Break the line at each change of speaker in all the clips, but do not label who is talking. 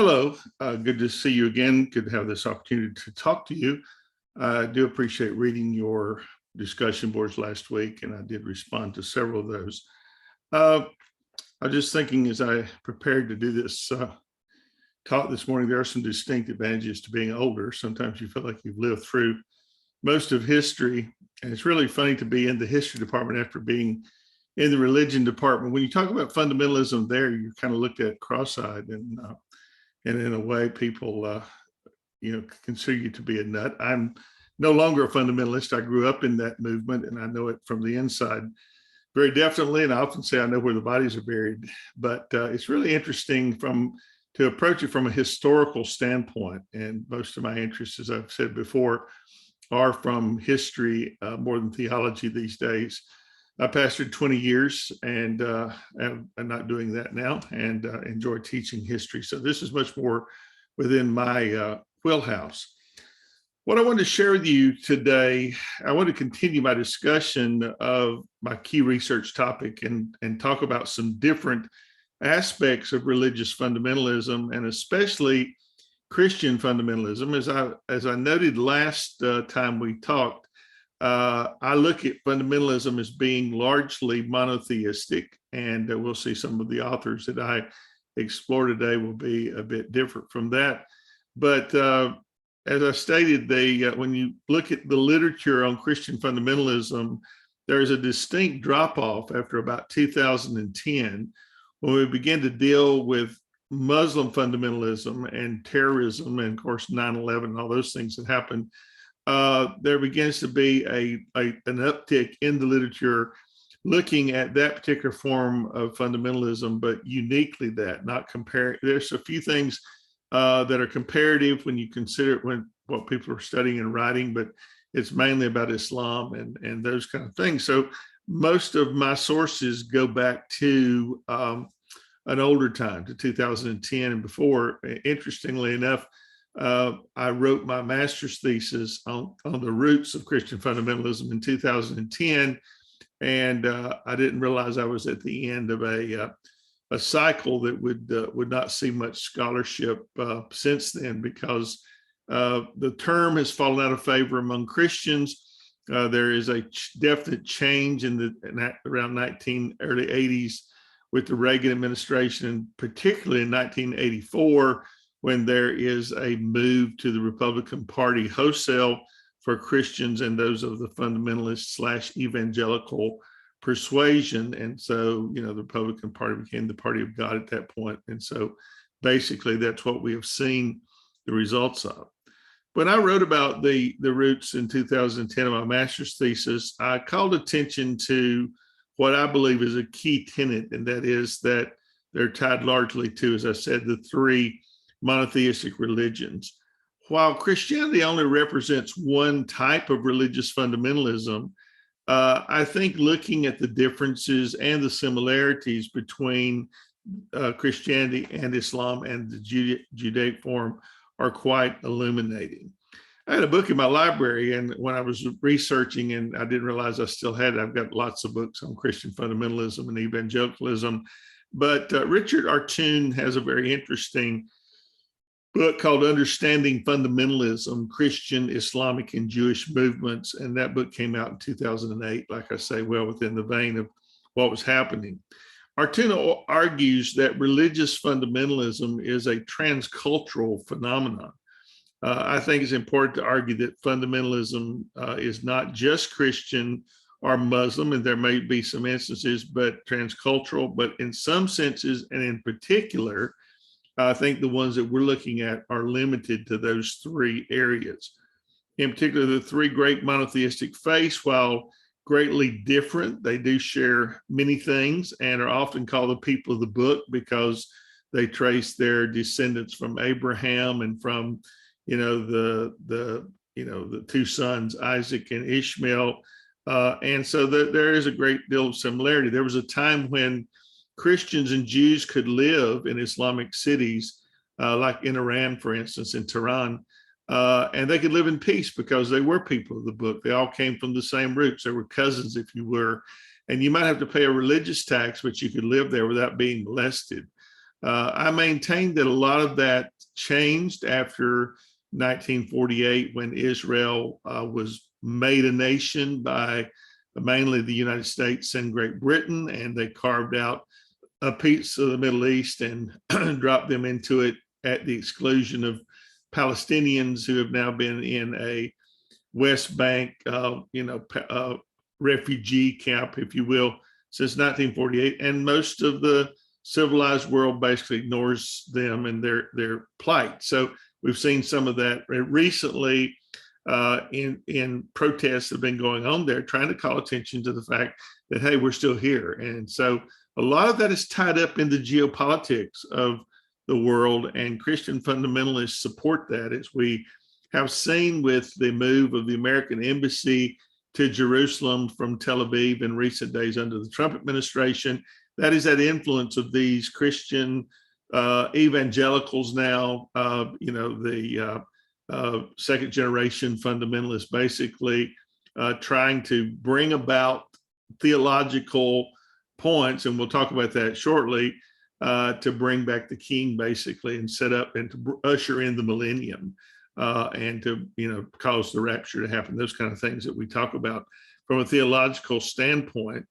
Hello, good to see you again. Good to have this opportunity to talk to you. I do appreciate reading your discussion boards last week, and I did respond to several of those. I was just thinking as I prepared to do this talk this morning, there are some distinct advantages to being older. Sometimes you feel like you've lived through most of history, and it's really funny to be in the history department after being in the religion department. When you talk about fundamentalism there, you're kind of looked at cross-eyed, and in a way, people, consider you to be a nut. I'm no longer a fundamentalist. I grew up in that movement, and I know it from the inside very definitely. And I often say I know where the bodies are buried. But it's really interesting to approach it from a historical standpoint. And most of my interests, as I've said before, are from history more than theology these days. I pastored 20 years, and I'm not doing that now, and enjoy teaching history. So this is much more within my wheelhouse. What I want to share with you today, I want to continue my discussion of my key research topic and talk about some different aspects of religious fundamentalism, and especially Christian fundamentalism. As I noted last time we talked, I look at fundamentalism as being largely monotheistic, and we'll see some of the authors that I explore today will be a bit different from that. But as I stated, when you look at the literature on Christian fundamentalism, there is a distinct drop-off after about 2010 when we begin to deal with Muslim fundamentalism and terrorism, and of course 9/11 and all those things that happened. There begins to be an uptick in the literature looking at that particular form of fundamentalism, but uniquely that, not comparing. There's a few things that are comparative when you consider what people are studying and writing, but it's mainly about Islam and those kind of things. So most of my sources go back to an older time, to 2010 and before. Interestingly enough, I wrote my master's thesis on the roots of Christian fundamentalism in 2010, and I didn't realize I was at the end of a cycle that would not see much scholarship since then, because the term has fallen out of favor among Christians. There is a definite change in around early 80s with the Reagan administration, and particularly in 1984, when there is a move to the Republican Party wholesale for Christians and those of the fundamentalist / evangelical persuasion. And so, the Republican Party became the party of God at that point. And so basically that's what we have seen the results of. When I wrote about the roots in 2010 of my master's thesis, I called attention to what I believe is a key tenet, and that is that they're tied largely to, as I said, the three monotheistic religions. While Christianity only represents one type of religious fundamentalism, I think looking at the differences and the similarities between Christianity and Islam and the Judaic form are quite illuminating. I had a book in my library, and when I was researching, and I didn't realize I still had it, I've got lots of books on Christian fundamentalism and evangelicalism, but Richard Artoon has a very interesting book called Understanding Fundamentalism, Christian, Islamic, and Jewish Movements. And that book came out in 2008, like I say, well within the vein of what was happening. Artoon argues that religious fundamentalism is a transcultural phenomenon. I think it's important to argue that fundamentalism is not just Christian or Muslim, and there may be some instances, but transcultural. But in some senses, and in particular, I think the ones that we're looking at are limited to those three areas. In particular, the three great monotheistic faiths, while greatly different, they do share many things and are often called the people of the book because they trace their descendants from Abraham and from, the two sons, Isaac and Ishmael. And so there is a great deal of similarity. There was a time when Christians and Jews could live in Islamic cities, like in Iran, for instance, in Tehran, and they could live in peace because they were people of the book. They all came from the same roots. They were cousins, if you were, and you might have to pay a religious tax, but you could live there without being molested. I maintain that a lot of that changed after 1948, when Israel was made a nation by mainly the United States and Great Britain, and they carved out a piece of the Middle East and dropped them into it at the exclusion of Palestinians who have now been in a West Bank, refugee camp, if you will, since 1948. And most of the civilized world basically ignores them and their plight. So we've seen some of that recently in protests that have been going on there, trying to call attention to the fact that, hey, we're still here. And so a lot of that is tied up in the geopolitics of the world, and Christian fundamentalists support that, as we have seen with the move of the American embassy to Jerusalem from Tel Aviv in recent days under the Trump administration. That is that influence of these Christian evangelicals now, the second generation fundamentalists, basically trying to bring about theological points, and we'll talk about that shortly, to bring back the king, basically, and set up and to usher in the millennium, and to cause the rapture to happen. Those kind of things that we talk about from a theological standpoint,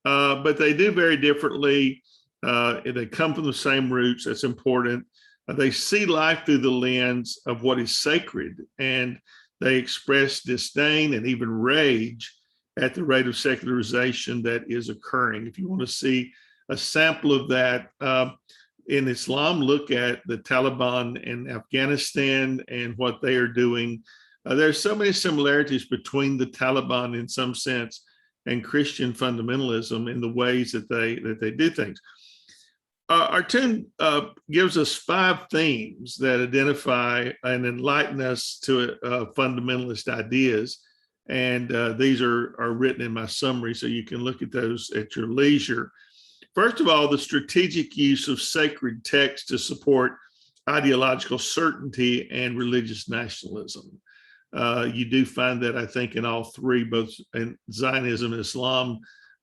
but they do very differently. They come from the same roots. That's important. They see life through the lens of what is sacred, and they express disdain and even rage at the rate of secularization that is occurring. If you want to see a sample of that, in Islam, look at the Taliban in Afghanistan and what they are doing. There's so many similarities between the Taliban, in some sense, and Christian fundamentalism in the ways that they do things. Our tune gives us 5 themes that identify and enlighten us to fundamentalist ideas. And these are written in my summary, so you can look at those at your leisure. First of all, the strategic use of sacred text to support ideological certainty and religious nationalism. You do find that, I think, in all 3, both in Zionism and Islam,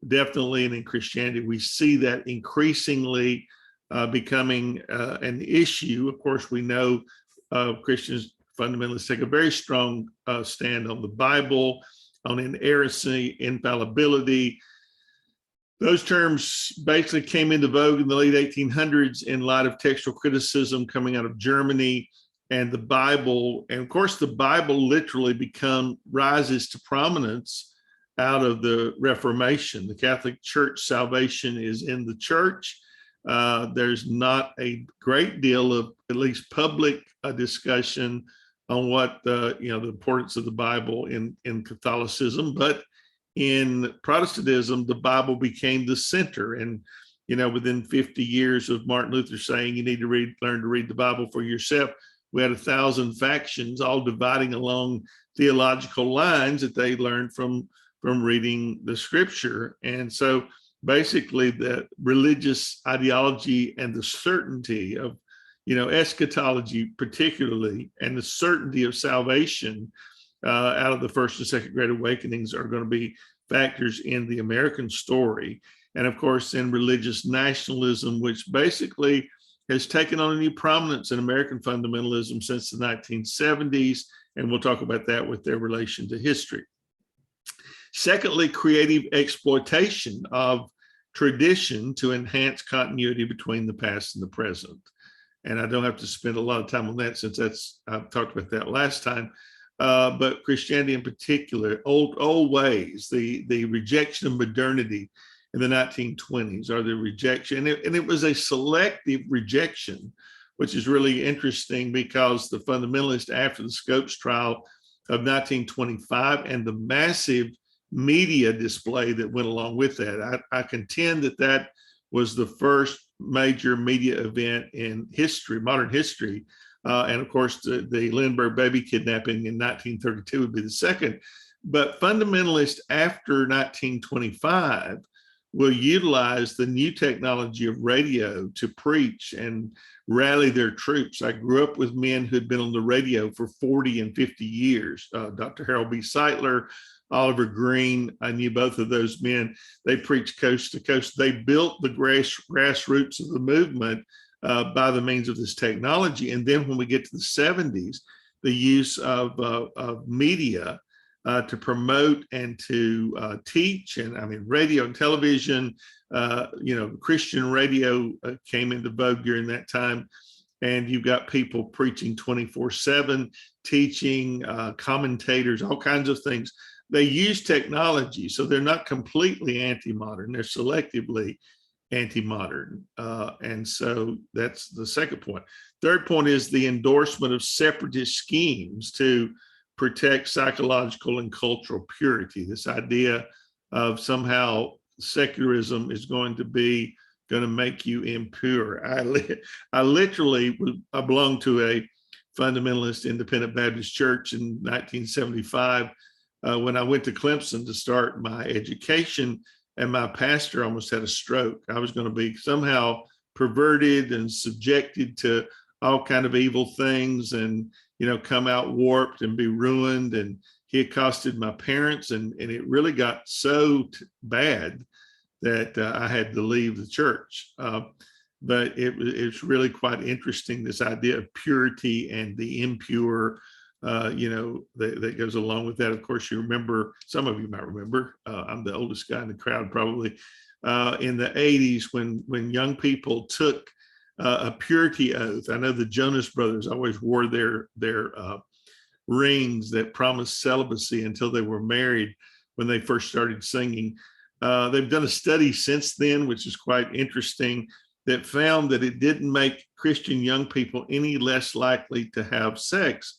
definitely, and in Christianity, we see that increasingly becoming an issue. Of course, we know Christians fundamentalists take a very strong stand on the Bible, on inerrancy, infallibility. Those terms basically came into vogue in the late 1800s in light of textual criticism coming out of Germany, and the Bible. And of course, the Bible literally rises to prominence out of the Reformation. The Catholic Church salvation is in the church. There's not a great deal of, at least public discussion on what the importance of the Bible in Catholicism, but in Protestantism, the Bible became the center. And within 50 years of Martin Luther saying you need to learn to read the Bible for yourself, we had 1,000 factions all dividing along theological lines that they learned from reading the Scripture. And so basically, the religious ideology and the certainty of eschatology, particularly, and the certainty of salvation out of the First and Second Great Awakenings are going to be factors in the American story. And of course, in religious nationalism, which basically has taken on a new prominence in American fundamentalism since the 1970s. And we'll talk about that with their relation to history. Secondly, creative exploitation of tradition to enhance continuity between the past and the present. And I don't have to spend a lot of time on that, since I've talked about that last time. But Christianity in particular, old ways, the rejection of modernity in the 1920s, or the rejection, and it was a selective rejection, which is really interesting, because the fundamentalists, after the Scopes trial of 1925 and the massive media display that went along with that, I contend that was the first major media event in history, modern history. And of course, the Lindbergh baby kidnapping in 1932 would be the second. But fundamentalists after 1925 will utilize the new technology of radio to preach and rally their troops. I grew up with men who had been on the radio for 40 and 50 years. Dr. Harold B. Seitler, Oliver Green, I knew both of those men. They preached coast to coast. They built the grassroots of the movement by the means of this technology. And then when we get to the 70s, the use of media to promote and to teach, and I mean, radio and television, Christian radio came into vogue during that time. And you've got people preaching 24/7, teaching, commentators, all kinds of things. They use technology, so they're not completely anti-modern. They're selectively anti-modern. And so that's the second point. Third point is the endorsement of separatist schemes to protect psychological and cultural purity. This idea of somehow secularism is going to make you impure. I literally belonged to a fundamentalist independent Baptist church in 1975 when I went to Clemson to start my education, and my pastor almost had a stroke. I was going to be somehow perverted and subjected to all kind of evil things and, come out warped and be ruined. And he accosted my parents, and it really got so bad that I had to leave the church. But it's really quite interesting, this idea of purity and the impure, that goes along with that. Of course, you remember, some of you might remember, I'm the oldest guy in the crowd probably, in the 80s when young people took a purity oath. I know the Jonas Brothers always wore their rings that promised celibacy until they were married when they first started singing. They've done a study since then, which is quite interesting, that found that it didn't make Christian young people any less likely to have sex,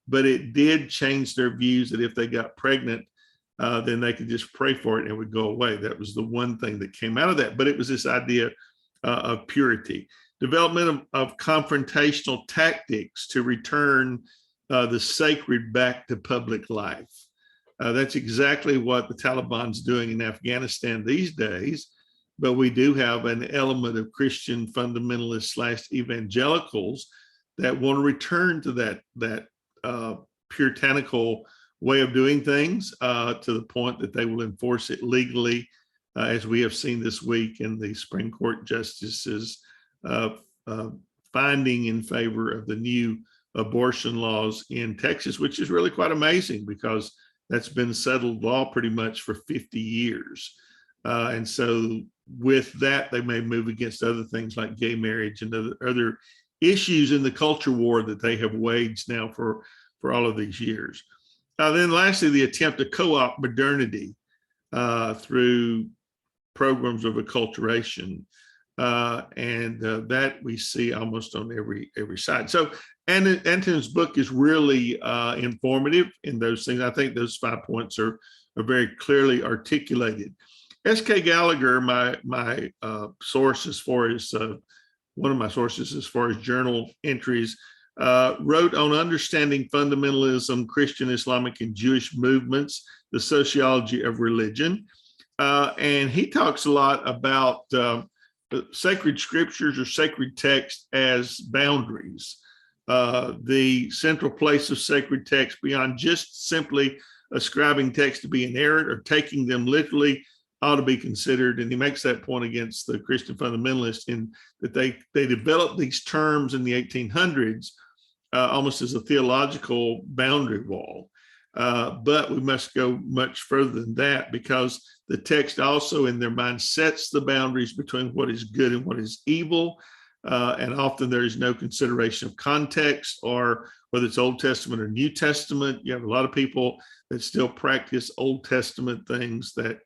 but it did change their views that if they got pregnant, then they could just pray for it and it would go away. That was the one thing that came out of that. But it was this idea of purity. Development of confrontational tactics to return the sacred back to public life. That's exactly what the Taliban's doing in Afghanistan these days. But we do have an element of Christian fundamentalists / evangelicals that want to return to that puritanical way of doing things to the point that they will enforce it legally, as we have seen this week in the Supreme Court justices finding in favor of the new abortion laws in Texas, which is really quite amazing because that's been settled law pretty much for 50 years. And so with that, they may move against other things like gay marriage and other issues in the culture war that they have waged now for all of these years. Then lastly, the attempt to co-opt modernity through programs of acculturation. And that we see almost on every side. So Anton's book is really informative in those things. I think those 5 points are very clearly articulated. S.K. Gallagher, my source as far as one of my sources as far as journal entries, wrote on understanding fundamentalism, Christian, Islamic, and Jewish movements, the sociology of religion. And he talks a lot about sacred scriptures or sacred text as boundaries. The central place of sacred text beyond just simply ascribing text to be inerrant or taking them literally ought to be considered. And he makes that point against the Christian fundamentalists in that they developed these terms in the 1800s almost as a theological boundary wall. But we must go much further than that, because the text also in their mind sets the boundaries between what is good and what is evil. And often there is no consideration of context or whether it's Old Testament or New Testament. You have a lot of people that still practice Old Testament things that,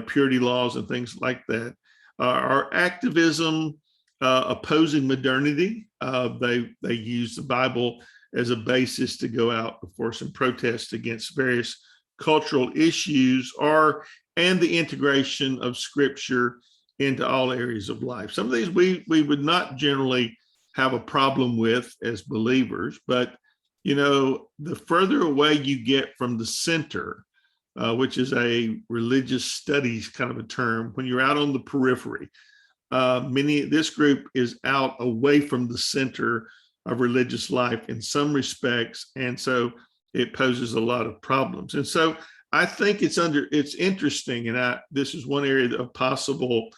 purity laws and things like that. Our activism opposing modernity, they use the Bible as a basis to go out, of course, and protest against various cultural issues, and the integration of Scripture into all areas of life. Some of these we would not generally have a problem with as believers, but the further away you get from the center, which is a religious studies kind of a term, when you're out on the periphery, this group is out away from the center of religious life in some respects, and so it poses a lot of problems. And so I think it's interesting, and this is one area of possible,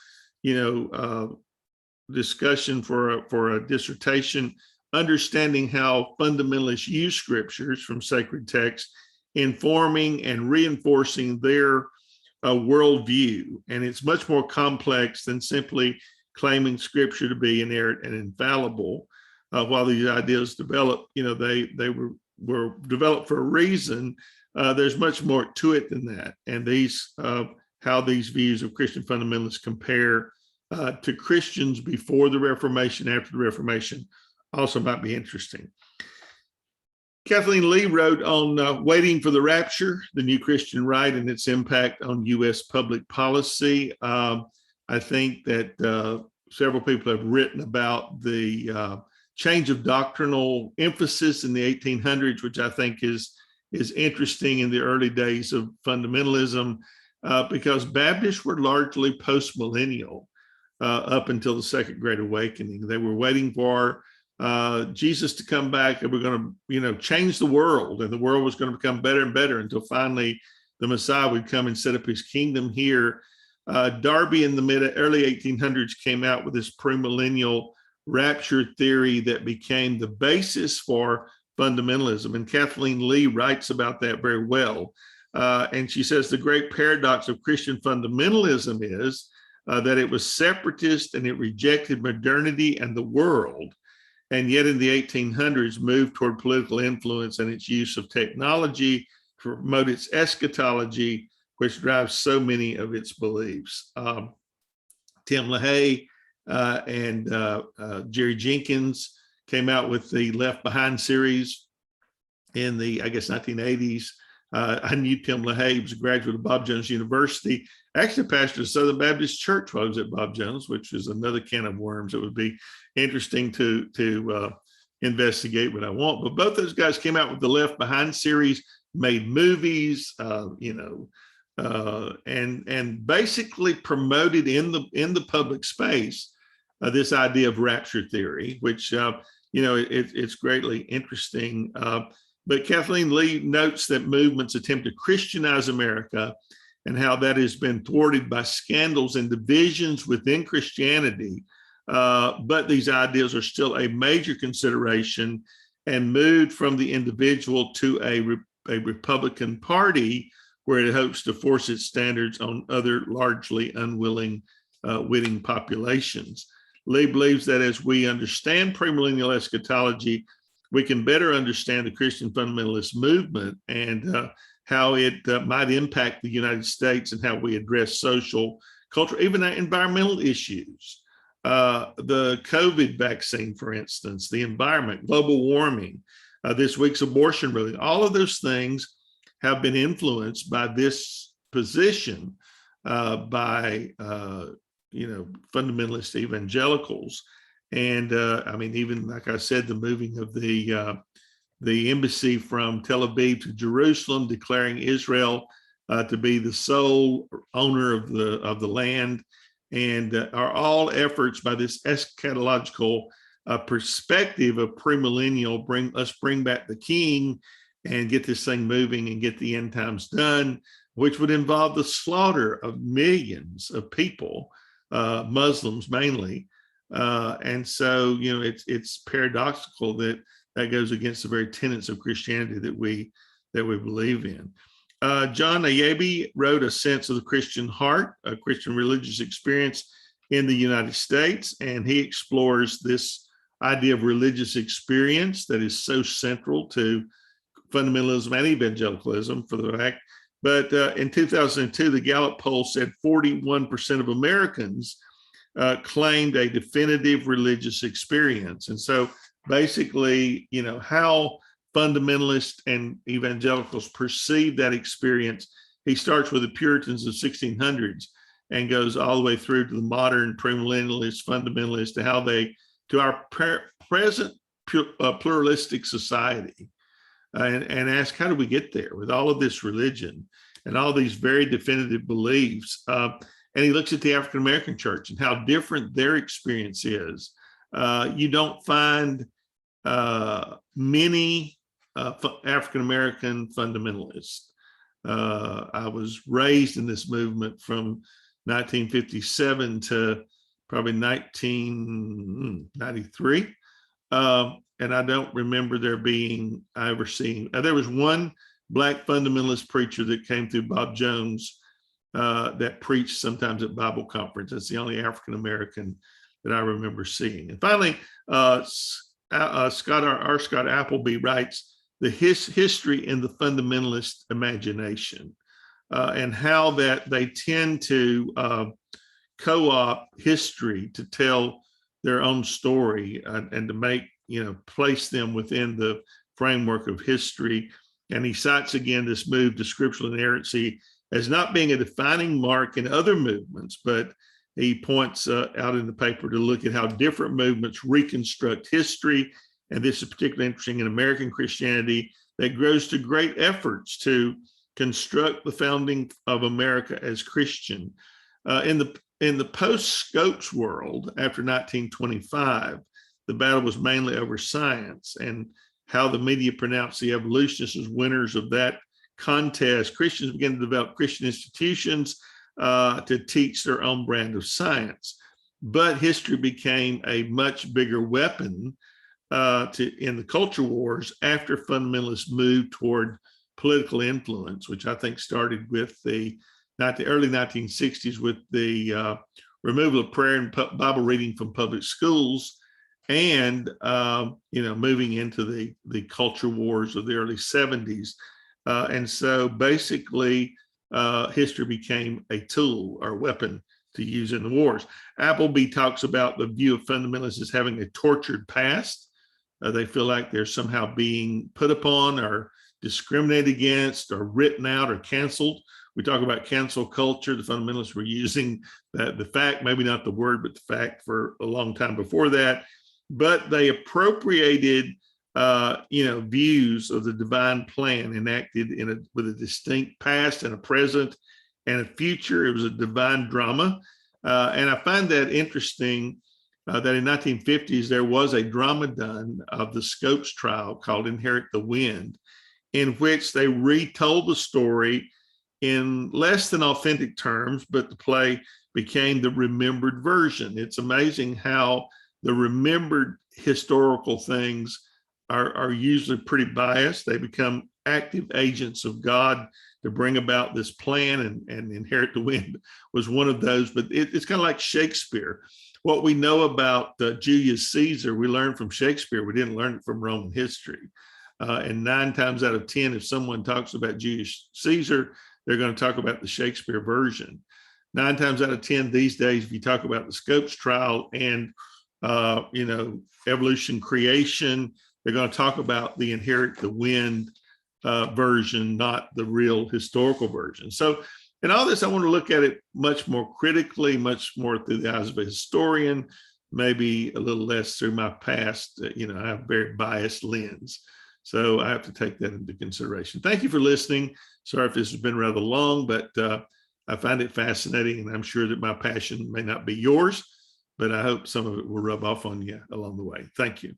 discussion for a dissertation, understanding how fundamentalists use scriptures from sacred texts, informing and reinforcing their worldview. And it's much more complex than simply claiming scripture to be inerrant and infallible. While these ideas developed, they were developed for a reason. There's much more to it than that. And how these views of Christian fundamentalists compare to Christians before the Reformation, after the Reformation, also might be interesting. Kathleen Lee wrote on Waiting for the Rapture, the New Christian Right and its impact on U.S. public policy. I think that several people have written about the change of doctrinal emphasis in the 1800s, which I think is interesting in the early days of fundamentalism, because Baptists were largely post-millennial up until the Second Great Awakening. They were waiting for Jesus to come back, and we're going to, change the world, and the world was going to become better and better until finally the Messiah would come and set up his kingdom here. Darby in the early 1800s came out with this premillennial rapture theory that became the basis for fundamentalism. And Kathleen Lee writes about that very well. And she says the great paradox of Christian fundamentalism is that it was separatist and it rejected modernity and the world. And yet in the 1800s moved toward political influence and its use of technology to promote its eschatology, which drives so many of its beliefs. Tim LaHaye and Jerry Jenkins came out with the Left Behind series in the, 1980s. I knew Tim LaHaye. He was a graduate of Bob Jones University. Actually pastored Southern Baptist Church while I was at Bob Jones, which is another can of worms. It would be interesting to investigate, but I won't. But both those guys came out with the Left Behind series, made movies, and basically promoted in the public space this idea of rapture theory, which it's greatly interesting. But Kathleen Lee notes that movements attempt to Christianize America and how that has been thwarted by scandals and divisions within Christianity. But these ideas are still a major consideration and moved from the individual to a Republican Party where it hopes to force its standards on other largely unwilling, witting populations. Lee believes that as we understand premillennial eschatology, we can better understand the Christian fundamentalist movement and how it might impact the United States and how we address social, cultural, even environmental issues. The COVID vaccine, for instance, the environment, global warming, this week's abortion ruling, all of those things have been influenced by this position by fundamentalist evangelicals. And even like I said, the moving of the embassy from Tel Aviv to Jerusalem, declaring Israel to be the sole owner of the land, and are all efforts by this eschatological perspective of premillennial. Let's bring back the king and get this thing moving and get the end times done, which would involve the slaughter of millions of people, Muslims mainly. And so, it's paradoxical that goes against the very tenets of Christianity that we believe in. John Ayabi wrote A Sense of the Christian Heart, a Christian religious experience in the United States, and he explores this idea of religious experience that is so central to fundamentalism and evangelicalism, for the fact. But in 2002, the Gallup poll said 41% of Americans claimed a definitive religious experience. And so basically, how fundamentalists and evangelicals perceive that experience, he starts with the Puritans of 1600s and goes all the way through to the modern premillennialists, fundamentalists, to our present pluralistic society, and ask, how do we get there with all of this religion and all these very definitive beliefs? And he looks at the African-American church and how different their experience is. You don't find many African-American fundamentalists. I was raised in this movement from 1957 to probably 1993. And I don't remember there was one Black fundamentalist preacher that came through Bob Jones that preached sometimes at Bible conference. That's the only African American that I remember seeing. And finally, Scott Appleby writes the history in the fundamentalist imagination, and how that they tend to co-opt history to tell their own story, and to make, place them within the framework of history. And he cites again this move to scriptural inerrancy as not being a defining mark in other movements, but he points out in the paper to look at how different movements reconstruct history. And this is particularly interesting in American Christianity, that grows to great efforts to construct the founding of America as Christian. In the post-Scopes world, after 1925, the battle was mainly over science and how the media pronounced the evolutionists as winners of that contest. Christians began to develop Christian institutions to teach their own brand of science. But history became a much bigger weapon in the culture wars after fundamentalists moved toward political influence, which I think started with the early 1960s with the removal of prayer and Bible reading from public schools, and moving into the culture wars of the early 70s. And so basically, history became a tool or weapon to use in the wars. Appleby talks about the view of fundamentalists as having a tortured past. They feel like they're somehow being put upon or discriminated against or written out or canceled. We talk about cancel culture. The fundamentalists were using the fact, maybe not the word, but the fact for a long time before that. But they appropriated views of the divine plan enacted with a distinct past and a present and a future. It was a divine drama. And I find that interesting that in 1950s, there was a drama done of the Scopes trial called Inherit the Wind, in which they retold the story in less than authentic terms, but the play became the remembered version. It's amazing how the remembered historical things are usually pretty biased. They become active agents of God to bring about this plan, and Inherit the Wind was one of those. But it's kind of like Shakespeare. What we know about Julius Caesar, we learned from Shakespeare. We didn't learn it from Roman history. And 9 times out of 10, if someone talks about Julius Caesar, they're going to talk about the Shakespeare version. 9 times out of 10 these days, if you talk about the Scopes trial and evolution creation, they're going to talk about the Inherit the Wind version, not the real historical version. So in all this, I want to look at it much more critically, much more through the eyes of a historian, maybe a little less through my past. I have a very biased lens. So I have to take that into consideration. Thank you for listening. Sorry if this has been rather long, but I find it fascinating, and I'm sure that my passion may not be yours, but I hope some of it will rub off on you along the way. Thank you.